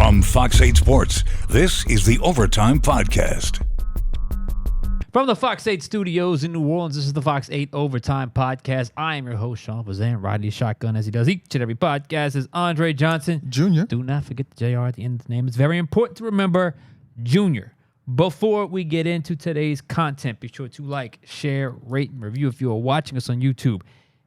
From Fox 8 Sports, this is the Overtime Podcast. From the Fox 8 studios in New Orleans, this is the Fox 8 Overtime Podcast. I am your host, Sean Fazende, riding the shotgun as he does each and every podcast. Is Andre Johnson Jr. Do not forget the JR at the end of the name. It's very important to remember Junior. Before we get into today's content, be sure to like, share, rate, and review if you are watching us on YouTube.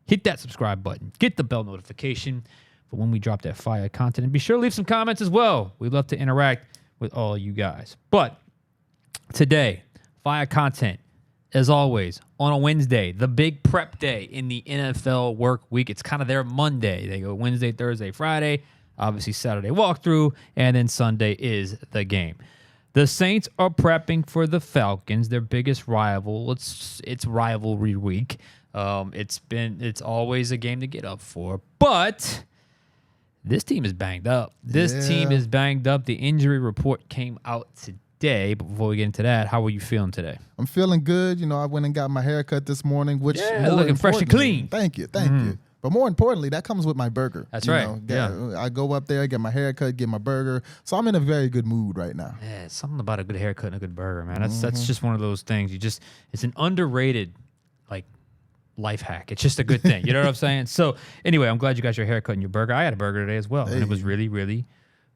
Hit that subscribe button. Get the bell notification for when we drop that fire content. And be sure to leave some comments as well. We'd love to interact with all you guys. But today, fire content, as always, on a Wednesday, the big prep day in the NFL work week. It's kind of their Monday. They go Wednesday, Thursday, Friday, obviously Saturday walkthrough, and then Sunday is the game. The Saints are prepping for the Falcons, their biggest rival. It's rivalry week. It's always a game to get up for, but this team is banged up. This team is banged up. The injury report came out today. But before we get into that, how are you feeling today? I'm feeling good. You know, I went and got my haircut this morning, which looking fresh and clean. Thank you. But more importantly, that comes with my burger. That's right. I go up there, get my haircut, get my burger. So I'm in a very good mood right now. Yeah, something about a good haircut and a good burger, man. That's just one of those things. It's an underrated life hack. It's just a good thing. You know what I'm saying? So anyway, I'm glad you got your haircut and your burger. I had a burger today as well, and it was really, really,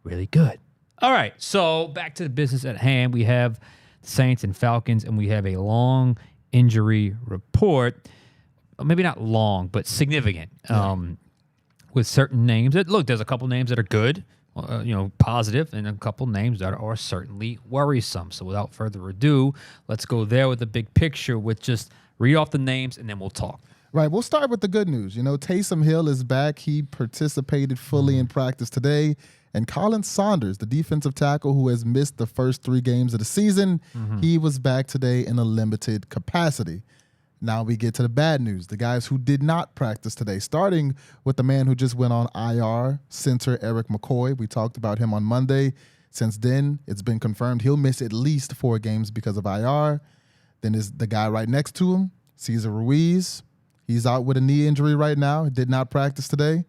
really good. All right, so back to the business at hand. We have the Saints and Falcons, and we have a long injury report. Maybe not long, but significant, with certain names. There's a couple names that are good, positive, and a couple names that are certainly worrisome. So without further ado, let's go there with the big picture with just read off the names, and then we'll talk. Right, we'll start with the good news. You know, Taysom Hill is back. He participated fully in practice today. And Colin Saunders, the defensive tackle who has missed the first 3 games of the season, he was back today in a limited capacity. Now we get to the bad news, the guys who did not practice today, starting with the man who just went on IR, center Eric McCoy. We talked about him on Monday. Since then, it's been confirmed he'll miss at least 4 games because of IR. Then there's the guy right next to him, Cesar Ruiz. He's out with a knee injury right now. He did not practice today.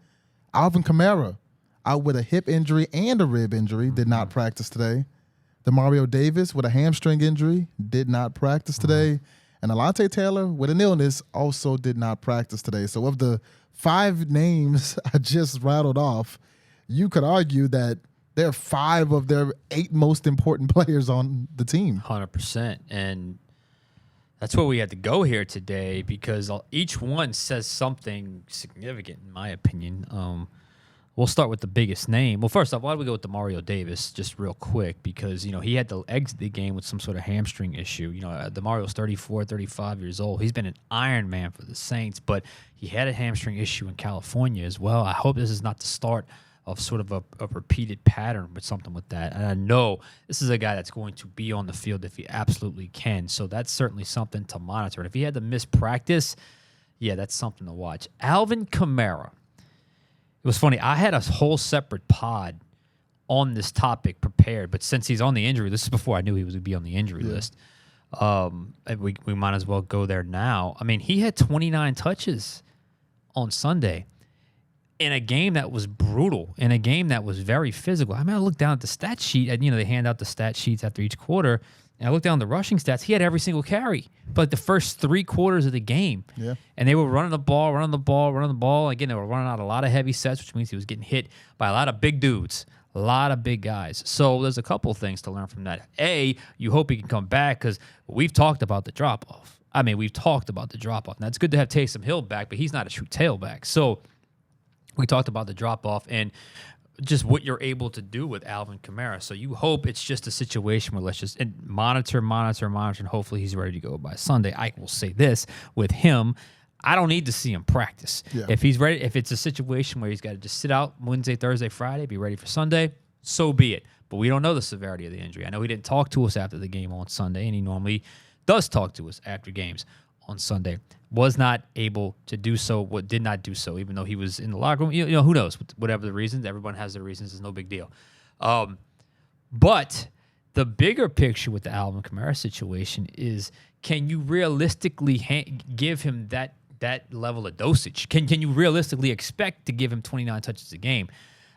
Alvin Kamara, out with a hip injury and a rib injury, did not practice today. Demario Davis with a hamstring injury, did not practice today. And Alante Taylor with an illness also did not practice today. So of the 5 names I just rattled off, you could argue that there are 5 of their 8 most important players on the team. 100%. And that's where we had to go here today because each one says something significant, in my opinion. We'll start with the biggest name. Well, first off, why don't we go with Demario Davis just real quick because, he had to exit the game with some sort of hamstring issue. Demario's 34, 35 years old. He's been an Iron Man for the Saints, but he had a hamstring issue in California as well. I hope this is not the start of sort of a repeated pattern with something with that. And I know this is a guy that's going to be on the field if he absolutely can. So that's certainly something to monitor. And if he had to miss practice, that's something to watch. Alvin Kamara. It was funny. I had a whole separate pod on this topic prepared, but since he's on the injury, this is before I knew he was going to be on the injury list. We might as well go there now. I mean, he had 29 touches on Sunday in a game that was brutal, in a game that was very physical. I looked down at the stat sheet, and they hand out the stat sheets after each quarter. And I looked down the rushing stats. He had every single carry, but the first 3 quarters of the game. Yeah. And they were running the ball. Again, they were running out a lot of heavy sets, which means he was getting hit by a lot of big dudes, a lot of big guys. So there's a couple of things to learn from that. A, you hope he can come back because we've talked about the drop-off. Now, it's good to have Taysom Hill back, but he's not a true tailback. So we talked about the drop-off and just what you're able to do with Alvin Kamara. So you hope it's just a situation where let's just monitor, and hopefully he's ready to go by Sunday. I will say this, with him, I don't need to see him practice. Yeah. If he's ready, if it's a situation where he's got to just sit out Wednesday, Thursday, Friday, be ready for Sunday, so be it. But we don't know the severity of the injury. I know he didn't talk to us after the game on Sunday, and he normally does talk to us after games on Sunday. Was not able to do so, did not do so, even though he was in the locker room. Who knows? Whatever the reasons, everyone has their reasons. It's no big deal. But the bigger picture with the Alvin Kamara situation is, can you realistically give him that level of dosage? Can you realistically expect to give him 29 touches a game?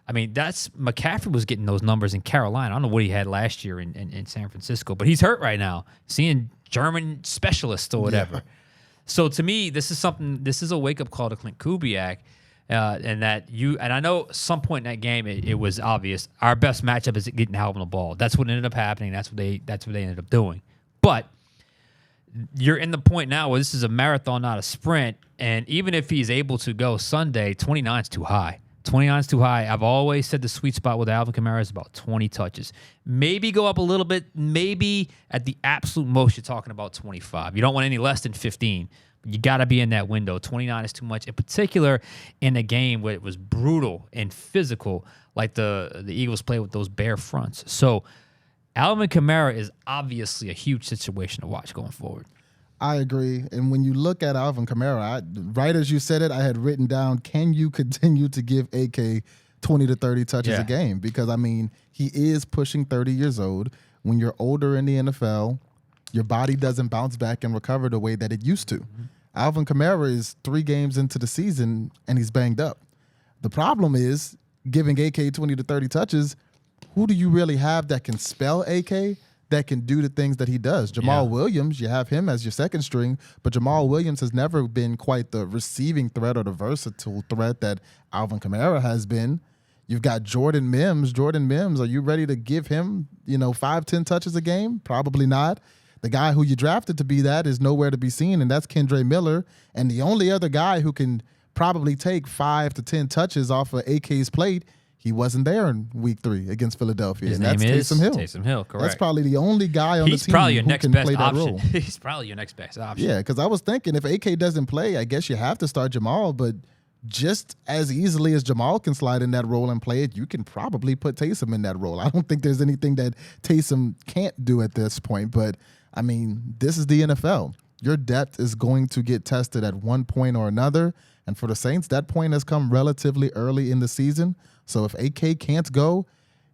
I mean, McCaffrey was getting those numbers in Carolina. I don't know what he had last year in San Francisco, but he's hurt right now, seeing German specialists or whatever. Yeah. So to me, this is a wake-up call to Clint Kubiak, and I know some point in that game it was obvious. Our best matchup is getting Alvin the ball. That's what ended up happening. That's what they ended up doing. But you're in the point now where this is a marathon, not a sprint, and even if he's able to go Sunday, 29 is too high. 29 is too high. I've always said the sweet spot with Alvin Kamara is about 20 touches. Maybe go up a little bit. Maybe at the absolute most, you're talking about 25. You don't want any less than 15. But you got to be in that window. 29 is too much, in particular in a game where it was brutal and physical, like the Eagles play with those bare fronts. So Alvin Kamara is obviously a huge situation to watch going forward. I agree. And when you look at Alvin Kamara, right as you said it, I had written down, can you continue to give AK 20 to 30 touches a game? Because, I mean, he is pushing 30 years old. When you're older in the NFL, your body doesn't bounce back and recover the way that it used to. Mm-hmm. Alvin Kamara is 3 games into the season, and he's banged up. The problem is, giving AK 20 to 30 touches, who do you really have that can spell AK, that can do the things that he does? Jamal Williams, you have him as your second string, but Jamal Williams has never been quite the receiving threat or the versatile threat that Alvin Kamara has been. You've got Jordan Mims. Jordan Mims, are you ready to give him, 5-10 touches a game? Probably not. The guy who you drafted to be that is nowhere to be seen, and that's Kendre Miller. And the only other guy who can probably take 5 to 10 touches off of AK's plate, he wasn't there in week 3 against Philadelphia. His and name that's is Taysom Hill. Taysom Hill, correct. That's probably the only guy on the team who can play that role. He's probably your next best option. Yeah, because I was thinking if AK doesn't play, I guess you have to start Jamal, but just as easily as Jamal can slide in that role and play it, you can probably put Taysom in that role. I don't think there's anything that Taysom can't do at this point, but, I mean, this is the NFL. Your depth is going to get tested at one point or another, and for the Saints, that point has come relatively early in the season. So if AK can't go,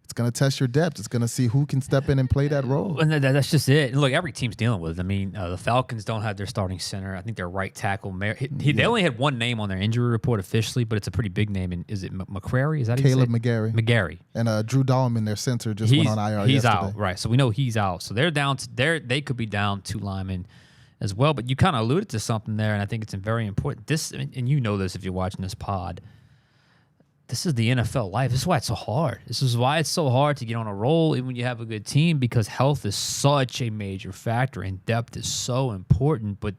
it's going to test your depth. It's going to see who can step in and play that role. And that's just it. And look, every team's dealing with it. I mean, the Falcons don't have their starting center. I think their right tackle, they only had one name on their injury report officially, but it's a pretty big name. And is it McCrary? Is that Caleb McGarry? McGarry. And Drew Dahlman, their center, just went on IR He's yesterday. out, right. So we know he's out. So they're down. They could be down 2 linemen as well. But you kind of alluded to something there, and I think it's very important. This, and you know this if you're watching this pod, this is the NFL life. This is why it's so hard. This is why it's so hard to get on a roll even when you have a good team, because health is such a major factor and depth is so important. But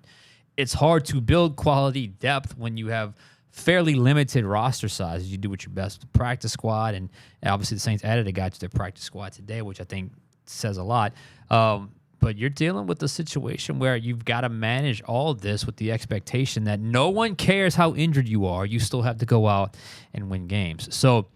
it's hard to build quality depth when you have fairly limited roster size. You do what your best with the practice squad, and obviously the Saints added a guy to their practice squad today, which I think says a lot. But you're dealing with a situation where you've got to manage all of this with the expectation that no one cares how injured you are. You still have to go out and win games. So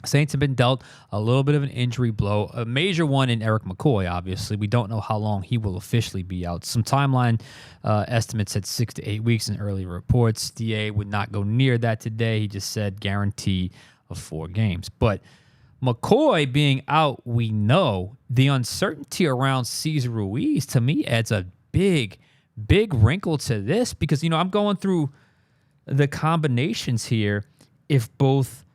Saints have been dealt a little bit of an injury blow, a major one in Eric McCoy, obviously. We don't know how long he will officially be out. Some timeline estimates said 6 to 8 weeks in early reports. DA would not go near that today. He just said guarantee of 4 games. But McCoy being out, we know the uncertainty around Cesar Ruiz, to me, adds a big wrinkle to this because, I'm going through the combinations here. If both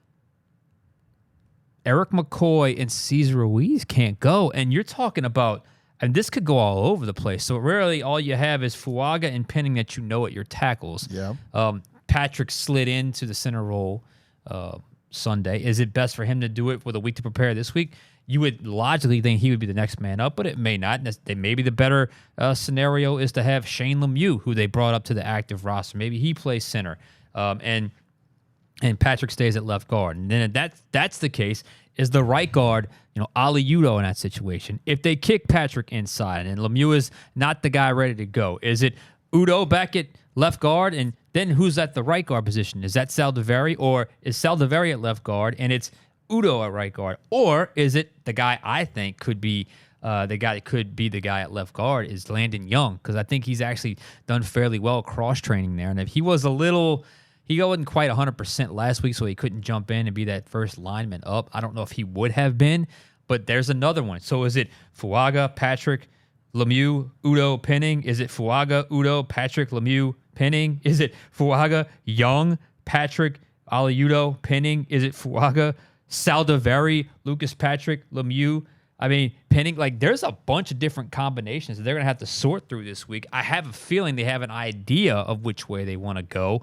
Eric McCoy and Cesar Ruiz can't go, and you're talking about, and this could go all over the place. So really all you have is Fuaga and Penning that at your tackles. Yeah. Patrick slid into the center role Sunday. Is it best for him to do it with a week to prepare this week? You would logically think he would be the next man up, but it may not. Maybe the better scenario is to have Shane Lemieux, who they brought up to the active roster. Maybe he plays center, and Patrick stays at left guard. And then if that's the case, is the right guard, Ali Udo in that situation. If they kick Patrick inside and Lemieux is not the guy ready to go, is it Udo back at left guard, and then who's at the right guard position? Is that Saldiveri, or is Saldiveri at left guard and it's Udo at right guard? Or is it the guy I think could be the guy that could be the guy at left guard is Landon Young, because I think he's actually done fairly well cross-training there. And if he was he wasn't quite 100% last week, so he couldn't jump in and be that first lineman up. I don't know if he would have been, but there's another one. So is it Fuaga, Patrick, Lemieux, Udo, Penning? Is it Fuaga, Udo, Patrick, Lemieux, Penning? Is it Fuaga, Young, Patrick, Aliudo, Penning, is it Fuaga, Saldiveri, Lucas Patrick, Lemieux? I mean, Penning, like there's a bunch of different combinations that they're going to have to sort through this week. I have a feeling they have an idea of which way they want to go,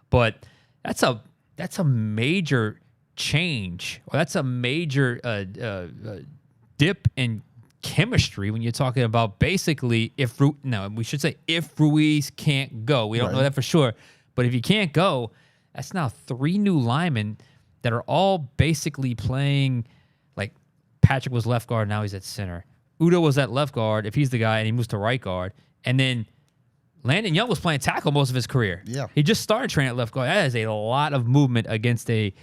but that's a major change, or that's a major dip in chemistry when you're talking about basically if Ruiz can't go. We don't know that for sure, but if he can't go, that's now 3 new linemen that are all basically playing. Like Patrick was left guard, now he's at center. Udo was at left guard if he's the guy, and he moves to right guard. And then Landon Young was playing tackle most of his career. Yeah, he just started training at left guard. That is a lot of movement against a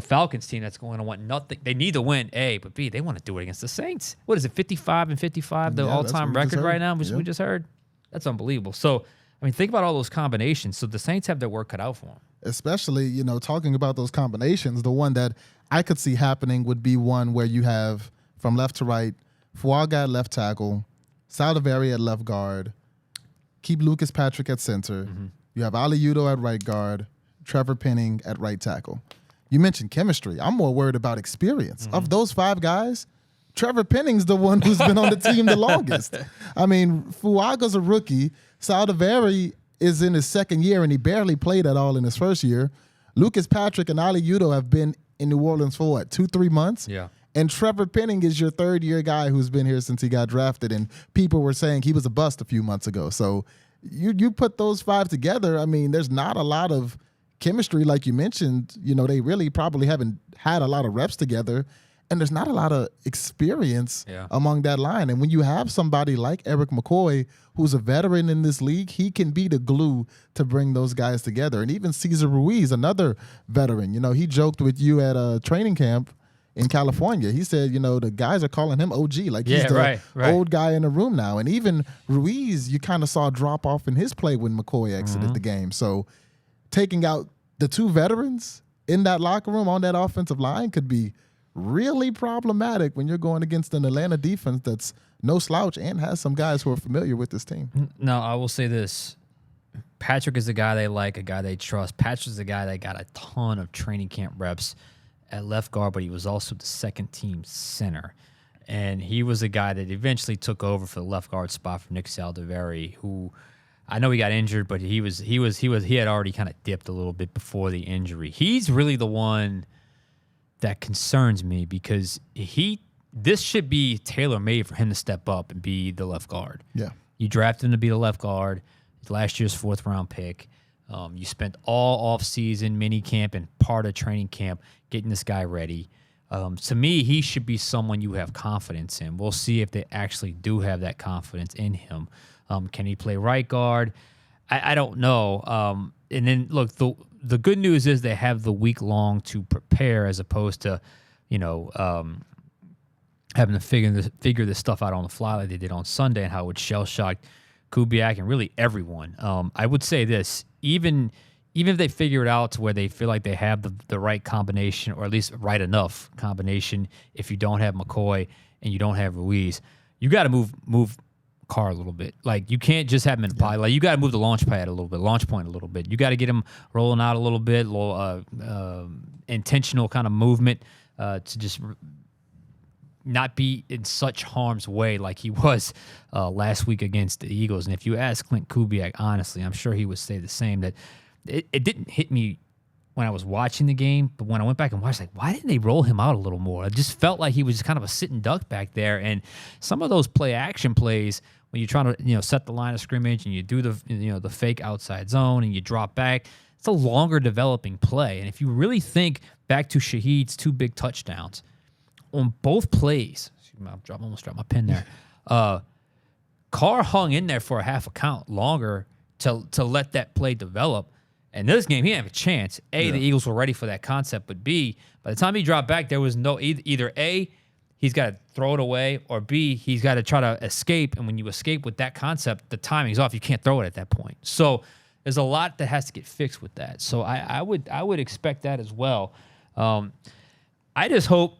Falcons team that's going to want nothing. They need to win, A, but B, they want to do it against the Saints. What is it, 55-55, the all-time record right now, which we just heard? That's unbelievable. So, I mean, think about all those combinations. So the Saints have their work cut out for them. Especially, talking about those combinations, the one that I could see happening would be one where you have from left to right, Fuaga at left tackle, Saldiveri at left guard, keep Lucas Patrick at center. Mm-hmm. You have Aliudo at right guard, Trevor Penning at right tackle. You mentioned chemistry. I'm more worried about experience. Mm-hmm. Of those 5 guys, Trevor Penning's the one who's been on the team the longest. I mean, Fuaga's a rookie. Saldiveri is in his second year, and he barely played at all in his first year. Lucas Patrick and Aliudo have been in New Orleans for, 2-3 months? Yeah. And Trevor Penning is your third-year guy who's been here since he got drafted, and people were saying he was a bust a few months ago. So you put those 5 together, I mean, there's not a lot of chemistry, like you mentioned. They really probably haven't had a lot of reps together, and there's not a lot of experience among that line. And when you have somebody like Eric McCoy, who's a veteran in this league, he can be the glue to bring those guys together. And even Cesar Ruiz, another veteran, he joked with you at a training camp in California. He said, the guys are calling him OG, like he's the old guy in the room now. And even Ruiz, you kind of saw a drop off in his play when McCoy exited the game. So taking out the 2 veterans in that locker room on that offensive line could be really problematic when you're going against an Atlanta defense that's no slouch and has some guys who are familiar with this team. No, I will say this. Patrick is a guy they like, a guy they trust. Patrick's a guy that got a ton of training camp reps at left guard, but he was also the second team center. And he was a guy that eventually took over for the left guard spot for Nick Saldiveri, who I know he got injured, but he had already kind of dipped a little bit before the injury. He's really the one that concerns me because this should be tailor-made for him to step up and be the left guard. Yeah. You drafted him to be the left guard, last year's 4th-round pick. You spent all offseason, mini camp, and part of training camp getting this guy ready. To me, he should be someone you have confidence in. We'll see if they actually do have that confidence in him. Can he play right guard? I don't know. And then, look, the good news is they have the week long to prepare as opposed to, having to figure this stuff out on the fly like they did on Sunday and how it shell-shocked Kubiak and really everyone. I would say this, even if they figure it out to where they feel like they have the right combination, or at least right enough combination, if you don't have McCoy and you don't have Ruiz, you got to move Carr a little bit. Like, you can't just have him in the pocket. Like, you got to move the launch point a little bit. You got to get him rolling out a little bit, intentional kind of movement to just not be in such harm's way like he was last week against the Eagles. And if you ask Clint Kubiak, honestly, I'm sure he would say the same, that it didn't hit me when I was watching the game, but when I went back and watched, like, why didn't they roll him out a little more? It just felt like he was kind of a sitting duck back there. And some of those play-action plays, when you're trying to set the line of scrimmage and you do the fake outside zone and you drop back, it's a longer developing play. And if you really think back to Shaheed's 2 big touchdowns, on both plays, I almost dropped my pen there. Carr hung in there for a half a count longer to let that play develop. And this game, he didn't have a chance. The Eagles were ready for that concept, but B, by the time he dropped back, there was no either A, he's got to throw it away, or B, he's got to try to escape. And when you escape with that concept, the timing's off. You can't throw it at that point. So there's a lot that has to get fixed with that. So I would expect that as well. I just hope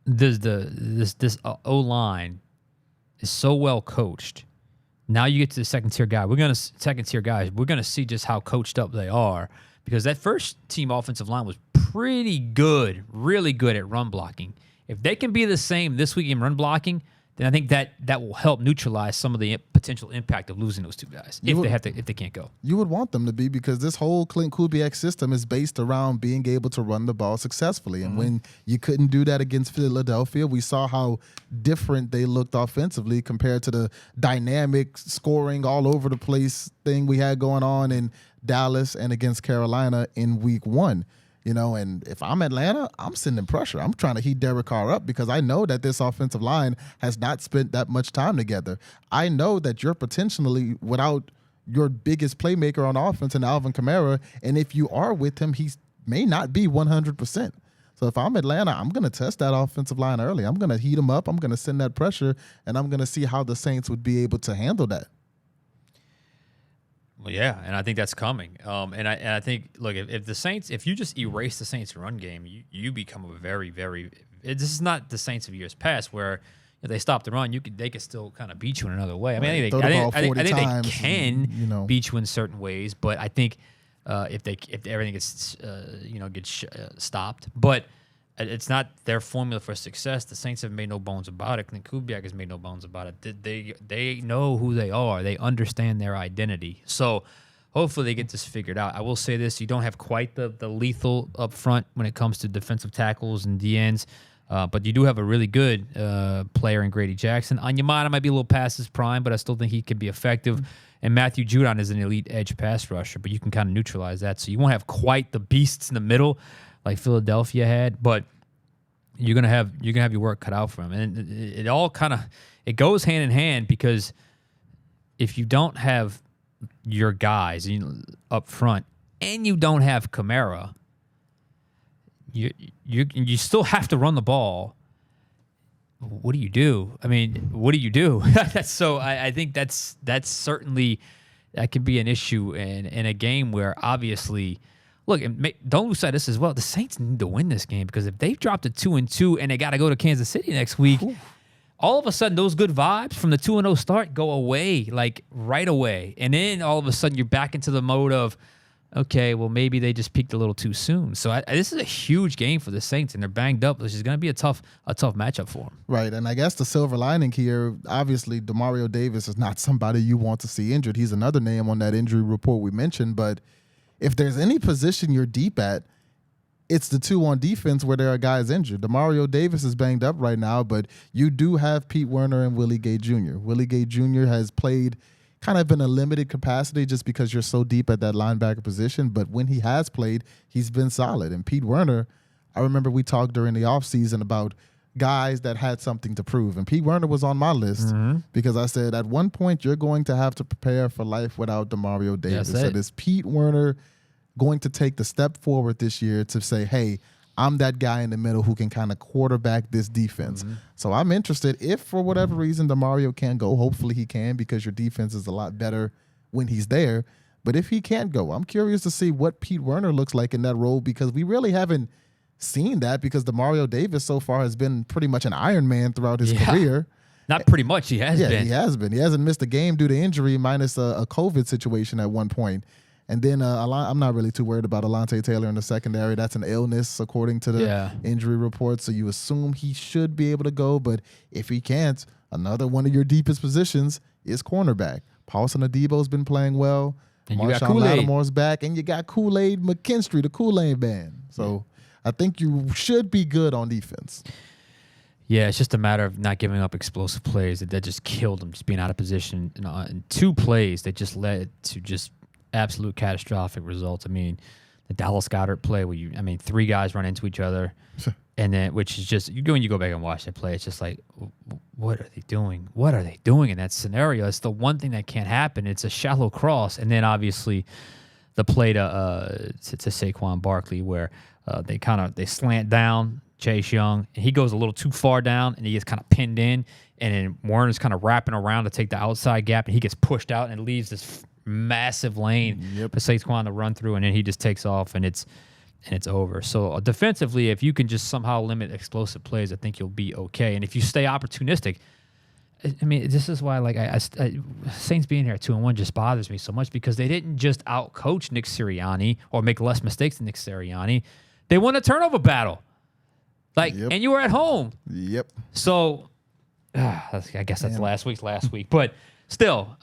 this O-line is so well coached. Now you get to the second tier guys. We're gonna see just how coached up they are, because that first team offensive line was pretty good, really good at run blocking. If they can be the same this week in run blocking, then I think that will help neutralize some of the potential impact of losing those two guys if they can't go. You would want them to be, because this whole Clint Kubiak system is based around being able to run the ball successfully. And when you couldn't do that against Philadelphia, we saw how different they looked offensively compared to the dynamic scoring all over the place thing we had going on in Dallas and against Carolina in week 1. And if I'm Atlanta, I'm sending pressure. I'm trying to heat Derek Carr up, because I know that this offensive line has not spent that much time together. I know that you're potentially without your biggest playmaker on offense in Alvin Kamara, and if you are with him, he may not be 100%. So if I'm Atlanta, I'm going to test that offensive line early. I'm going to heat them up. I'm going to send that pressure, and I'm going to see how the Saints would be able to handle that. Well, yeah, and I think that's coming. And I think, look, if you just erase the Saints' run game, you become a very, very. This is not the Saints of years past where if they stop the run, they could still kind of beat you in another way. I mean, I think they can beat you in certain ways, but I think if everything gets stopped, but it's not their formula for success. The Saints have made no bones about it. Clint Kubiak has made no bones about it. They know who they are. They understand their identity. So hopefully they get this figured out. I will say this. You don't have quite the lethal up front when it comes to defensive tackles and DNs, but you do have a really good player in Grady Jackson. Onyemata might be a little past his prime, but I still think he could be effective. And Matthew Judon is an elite edge pass rusher, but you can kind of neutralize that. So you won't have quite the beasts in the middle like Philadelphia had, but you're gonna have your work cut out for him, and it all it goes hand in hand, because if you don't have your guys up front and you don't have Kamara, you still have to run the ball. What do you do? I mean, what do you do? I think that's certainly that could be an issue in a game where obviously. Look, don't lose sight of this as well. The Saints need to win this game, because if they've dropped to 2-2 and they got to go to Kansas City next week, all of a sudden those good vibes from the 2-0 start go away, like right away. And then all of a sudden you're back into the mode of, okay, well, maybe they just peaked a little too soon. So this is a huge game for the Saints, and they're banged up, which is going to be a tough matchup for them. Right, and I guess the silver lining here, obviously, Demario Davis is not somebody you want to see injured. He's another name on that injury report we mentioned, but if there's any position you're deep at, it's the 2 on defense where there are guys injured. Demario Davis is banged up right now, but you do have Pete Werner and Willie Gay Jr. Willie Gay Jr. has played kind of in a limited capacity just because you're so deep at that linebacker position, but when he has played, he's been solid. And Pete Werner, I remember we talked during the offseason about guys that had something to prove, and Pete Werner was on my list because I said at one point you're going to have to prepare for life without Demario Davis. So this Pete Werner going to take the step forward this year to say, hey, I'm that guy in the middle who can kind of quarterback this defense. So I'm interested. If for whatever reason Demario can't go, hopefully he can, because your defense is a lot better when he's there. But if he can't go, I'm curious to see what Pete Werner looks like in that role, because we really haven't seen that, because Demario Davis so far has been pretty much an Iron Man throughout his career. Not pretty much, he has been. Yeah, he has been. He hasn't missed a game due to injury, minus a COVID situation at one point. And then I'm not really too worried about Alontae Taylor in the secondary. That's an illness, according to the injury report. So you assume he should be able to go. But if he can't, another one of your deepest positions is cornerback. Paulson Adebo's been playing well. Marshawn Lattimore's back. And you got Kool-Aid McKinstry, the Kool-Aid band. So I think you should be good on defense. Yeah, it's just a matter of not giving up explosive plays that just killed them, just being out of position. And 2 plays that just led to just absolute catastrophic results. I mean, the Dallas Goedert play where 3 guys run into each other, and then which is just you go back and watch that play. It's just like, what are they doing? What are they doing in that scenario? It's the one thing that can't happen. It's a shallow cross, and then obviously the play to Saquon Barkley where they slant down Chase Young, and he goes a little too far down, and he gets kind of pinned in, and then Warner's kind of wrapping around to take the outside gap, and he gets pushed out and leaves this massive lane for Saquon to run through, and then he just takes off, and it's over. So defensively, if you can just somehow limit explosive plays, I think you'll be okay. And if you stay opportunistic, I mean, this is why like Saints being here at 2-1 just bothers me so much because they didn't just outcoach Nick Sirianni or make less mistakes than Nick Sirianni. They won a turnover battle. Like, and you were at home. Yep. So, I guess that's last week. But still,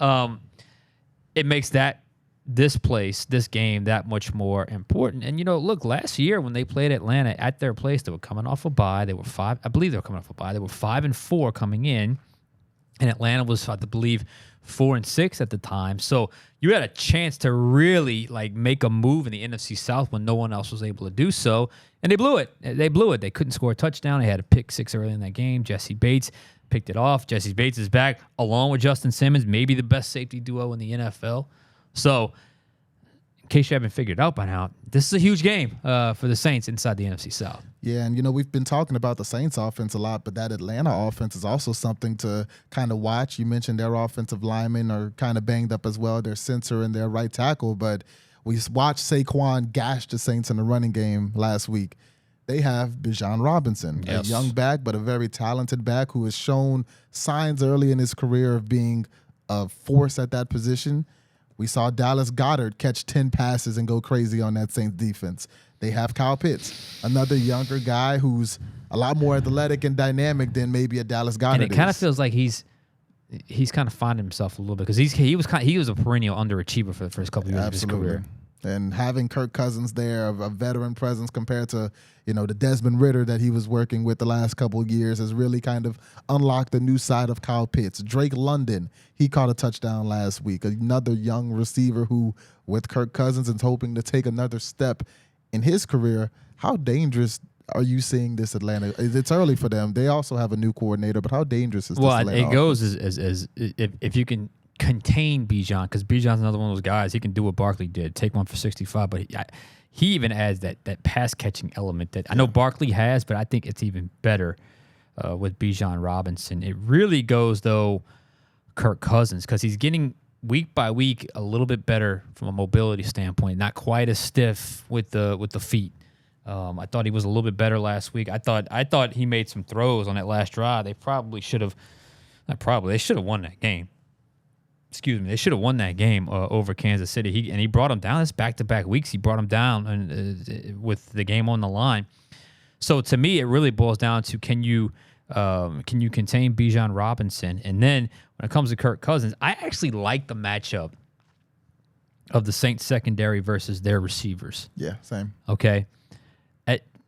it makes this game that much more important. And, look, last year when they played Atlanta at their place, they were coming off a bye. They were 5. I believe they were coming off a bye. They were 5-4 coming in. And Atlanta was, I believe, 4-6 at the time. So you had a chance to really like make a move in the NFC South when no one else was able to do so. And they blew it. They couldn't score a touchdown. They had a pick 6 early in that game. Jesse Bates picked it off. Jesse Bates is back along with Justin Simmons, maybe the best safety duo in the NFL. So in case you haven't figured it out by now, this is a huge game for the Saints inside the NFC South. Yeah, and we've been talking about the Saints offense a lot, but that Atlanta offense is also something to kind of watch. You mentioned their offensive linemen are kind of banged up as well, their center and their right tackle, but we watched Saquon gash the Saints in the running game last week. They have Bijan Robinson, a young back, but a very talented back who has shown signs early in his career of being a force at that position. We saw Dallas Goedert catch 10 passes and go crazy on that Saints defense. They have Kyle Pitts, another younger guy who's a lot more athletic and dynamic than maybe a Dallas Goedert And it kind of feels like he's kind of finding himself a little bit because he was a perennial underachiever for the first couple of years of his career. And having Kirk Cousins there, a veteran presence compared to, the Desmond Ridder that he was working with the last couple of years has really kind of unlocked the new side of Kyle Pitts. Drake London, he caught a touchdown last week. Another young receiver who, with Kirk Cousins, is hoping to take another step in his career. How dangerous are you seeing this Atlanta? It's early for them. They also have a new coordinator, but how dangerous is this Atlanta it goes as if you can contain Bijan, because Bijan's another one of those guys. He can do what Barkley did, take one for 65, but he even adds that pass catching element that I know Barkley has, but I think it's even better with Bijan Robinson. It really goes though Kirk Cousins because he's getting week by week a little bit better from a mobility standpoint, not quite as stiff with the feet. I thought he was a little bit better last week. I thought he made some throws on that last drive. They should have won that game. Excuse me, they should have won that game over Kansas City. He brought them down. That's back-to-back weeks. He brought them down with the game on the line. So to me, it really boils down to can you contain Bijan Robinson? And then when it comes to Kirk Cousins, I actually like the matchup of the Saints secondary versus their receivers. Yeah, same. Okay.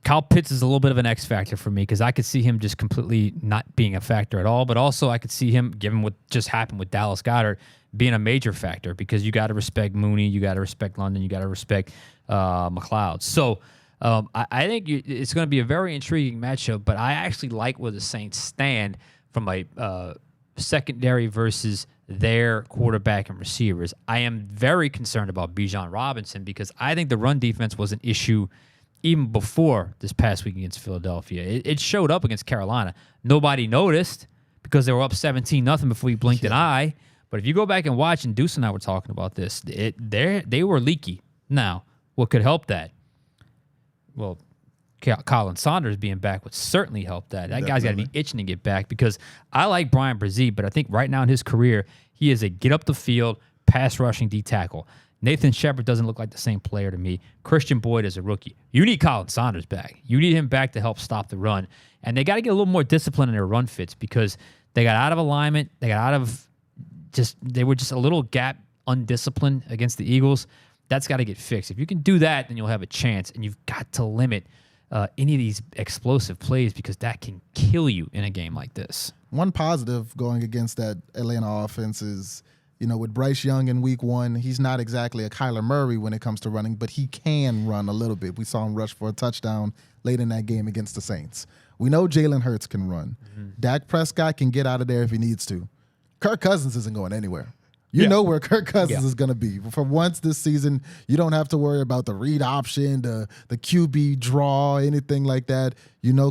Kyle Pitts is a little bit of an X factor for me because I could see him just completely not being a factor at all, but also I could see him, given what just happened with Dallas Goedert, being a major factor because you got to respect Mooney, you got to respect London, you got to respect McLeod. So I think it's going to be a very intriguing matchup, but I actually like where the Saints stand from a secondary versus their quarterback and receivers. I am very concerned about Bijan Robinson because I think the run defense was an issue even before this past week against Philadelphia. It showed up against Carolina. Nobody noticed because they were up 17-0 before we blinked an eye. But if you go back and watch, and Deuce and I were talking about this, they were leaky. Now, what could help that? Well, Colin Saunders being back would certainly help that. That guy's got to be itching to get back because I like Brian Brzee, but I think right now in his career, he is a get-up-the-field, pass-rushing D-tackle. Nathan Shepard doesn't look like the same player to me. Christian Boyd is a rookie. You need Colin Saunders back. You need him back to help stop the run. And they got to get a little more discipline in their run fits because they got out of alignment. They were just a little gap undisciplined against the Eagles. That's got to get fixed. If you can do that, then you'll have a chance. And you've got to limit any of these explosive plays because that can kill you in a game like this. One positive going against that Atlanta offense is, with Bryce Young in week 1, he's not exactly a Kyler Murray when it comes to running, but he can run a little bit. We saw him rush for a touchdown late in that game against the Saints. We know Jalen Hurts can run. Dak Prescott can get out of there if he needs to. Kirk Cousins isn't going anywhere. You know where Kirk Cousins is going to be. For once this season, you don't have to worry about the read option, the QB draw, anything like that.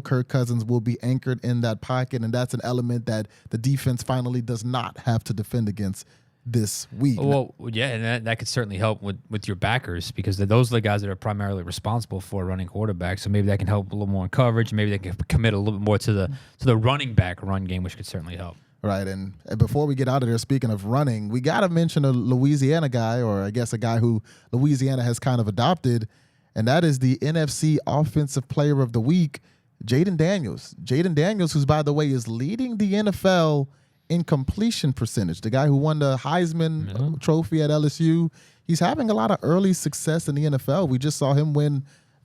Kirk Cousins will be anchored in that pocket, and that's an element that the defense finally does not have to defend against this week. Well, yeah, and that could certainly help with your backers because those are the guys that are primarily responsible for running quarterbacks. So maybe that can help a little more in coverage. Maybe they can commit a little bit more to the running back run game, which could certainly help. Right, and before we get out of there, speaking of running, we got to mention a Louisiana guy, or I guess a guy who Louisiana has kind of adopted, and that is the NFC Offensive Player of the Week, Jayden Daniels. Jayden Daniels, who's, by the way, is leading the NFL in completion percentage. The guy who won the Heisman Trophy at LSU. He's having a lot of early success in the NFL. We just saw him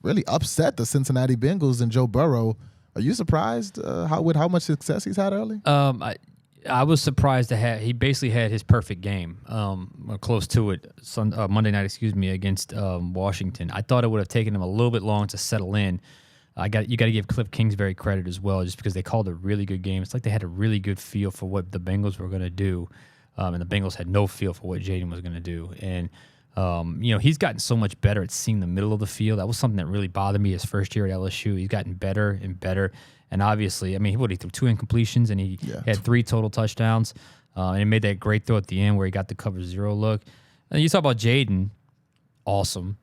really upset the Cincinnati Bengals and Joe Burrow. Are you surprised with how much success he's had early? I was surprised he basically had his perfect game, or close to it, Monday night, against Washington. I thought it would have taken him a little bit long to settle in. You got to give Cliff Kingsbury credit as well, just because they called a really good game. It's like they had a really good feel for what the Bengals were going to do, and the Bengals had no feel for what Jayden was going to do. And he's gotten so much better at seeing the middle of the field. That was something that really bothered me his first year at LSU. He's gotten better and better. And obviously, he threw 2 incompletions and he had 3 total touchdowns. And he made that great throw at the end where he got the cover 0 look. And you talk about Jayden, awesome.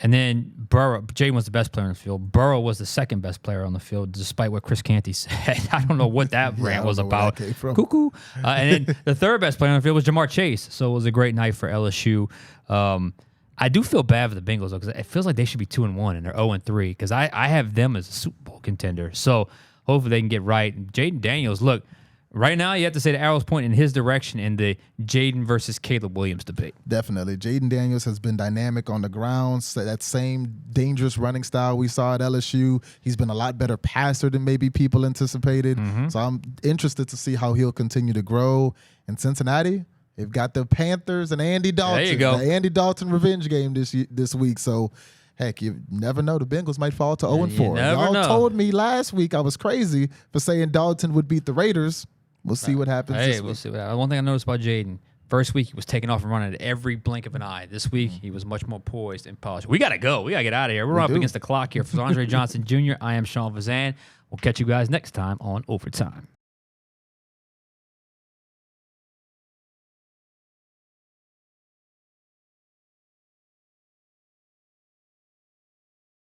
And then Burrow, Jayden was the best player on the field. Burrow was the second best player on the field, despite what Chris Canty said. I don't know what that rant was about. Cuckoo. And then the third best player on the field was Jamar Chase. So it was a great night for LSU. I do feel bad for the Bengals, though, because it feels like they should be 2-1 and they're 0-3, because I have them as a Super Bowl contender. So hopefully they can get right. And Jayden Daniels, look, right now you have to say the arrow's pointing in his direction in the Jayden versus Caleb Williams debate. Definitely. Jayden Daniels has been dynamic on the ground. So that same dangerous running style we saw at LSU. He's been a lot better passer than maybe people anticipated. So I'm interested to see how he'll continue to grow. In Cincinnati, they've got the Panthers and Andy Dalton. There you go. The Andy Dalton revenge game this week. So, heck, you never know. The Bengals might fall to 0-4. Y'all told me last week I was crazy for saying Dalton would beat the Raiders. We'll see what happens this week. We'll see what happens. One thing I noticed about Jayden, first week he was taking off and running at every blink of an eye. This week he was much more poised and polished. We got to go. We got to get out of here. We're up against the clock here. For Andre Johnson Jr., I am Sean Fazende. We'll catch you guys next time on Overtime.